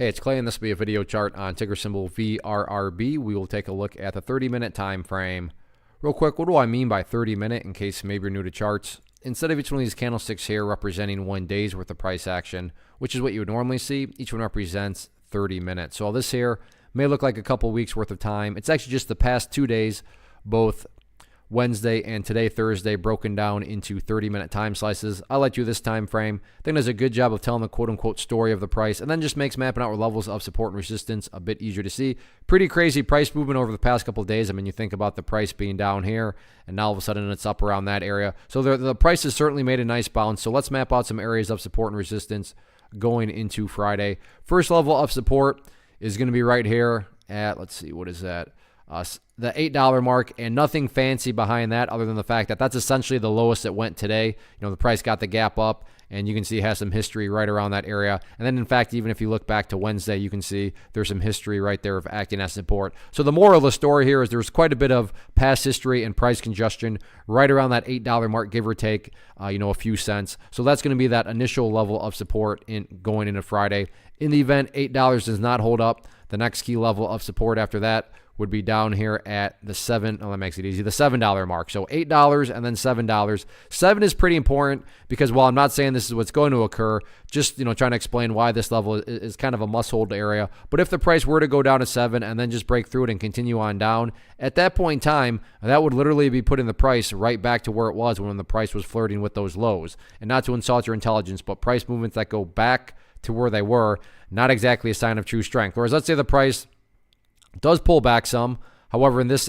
Hey, it's Clay, and this will be a video chart on ticker symbol VRRB. We will take a look at the 30-minute time frame. Real quick, what do I mean by 30-minute in case maybe you're new to charts? Instead of each one of these candlesticks here representing 1 day's worth of price action, which is what you would normally see, each one represents 30 minutes. So all this here may look like a couple weeks worth of time. It's actually just the past 2 days, both Wednesday and today, Thursday, broken down into 30-minute time slices. I like to do this time frame. I think it does a good job of telling the quote-unquote story of the price, and then just makes mapping out levels of support and resistance a bit easier to see. Pretty crazy price movement over the past couple of days. I mean, you think about the price being down here, and now all of a sudden it's up around that area. So the price has certainly made a nice bounce. So let's map out some areas of support and resistance going into Friday. First level of support is going to be right here at, let's see, what is that? The $8 mark, and nothing fancy behind that other than the fact that that's essentially the lowest it went today. You know, the price got the gap up, and you can see it has some history right around that area. And then, in fact, even if you look back to Wednesday, you can see there's some history right there of acting as support. So the moral of the story here is there's quite a bit of past history and price congestion right around that $8 mark, give or take, a few cents. So that's going to be that initial level of support going into Friday. In the event $8 does not hold up, the next key level of support after that would be down here at the that makes it easy, the $7 mark. So $8 and then $7. 7 is pretty important because while I'm not saying this is what's going to occur, just trying to explain why this level is kind of a must-hold area. But if the price were to go down to 7 and then just break through it and continue on down, at that point in time, that would literally be putting the price right back to where it was when the price was flirting with those lows. And not to insult your intelligence, but price movements that go back to where they were, not exactly a sign of true strength. Whereas let's say the price does pull back some, however, in this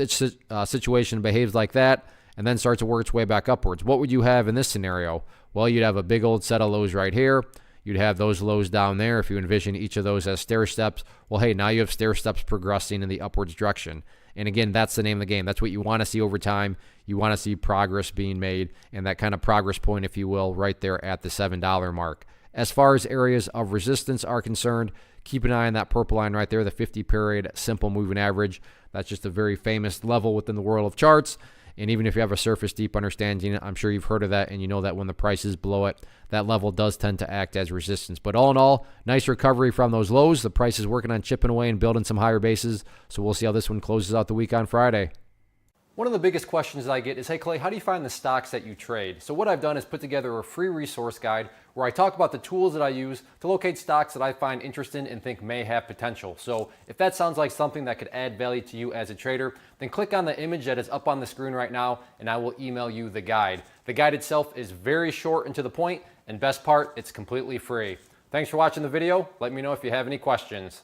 situation it behaves like that and then starts to work its way back upwards. What would you have in this scenario? Well, you'd have a big old set of lows right here. You'd have those lows down there if you envision each of those as stair steps. Well, hey, now you have stair steps progressing in the upwards direction. And again, that's the name of the game. That's what you want to see over time. You want to see progress being made, and that kind of progress point, if you will, right there at the $7 mark. As far as areas of resistance are concerned, keep an eye on that purple line right there, the 50-period simple moving average. That's just a very famous level within the world of charts. And even if you have a surface deep understanding, I'm sure you've heard of that, and you know that when the prices below it, that level does tend to act as resistance. But all in all, nice recovery from those lows. The price is working on chipping away and building some higher bases. So we'll see how this one closes out the week on Friday. One of the biggest questions that I get is, hey Clay, how do you find the stocks that you trade? So what I've done is put together a free resource guide where I talk about the tools that I use to locate stocks that I find interesting and think may have potential. So if that sounds like something that could add value to you as a trader, then click on the image that is up on the screen right now and I will email you the guide. The guide itself is very short and to the point, and best part, it's completely free. Thanks for watching the video. Let me know if you have any questions.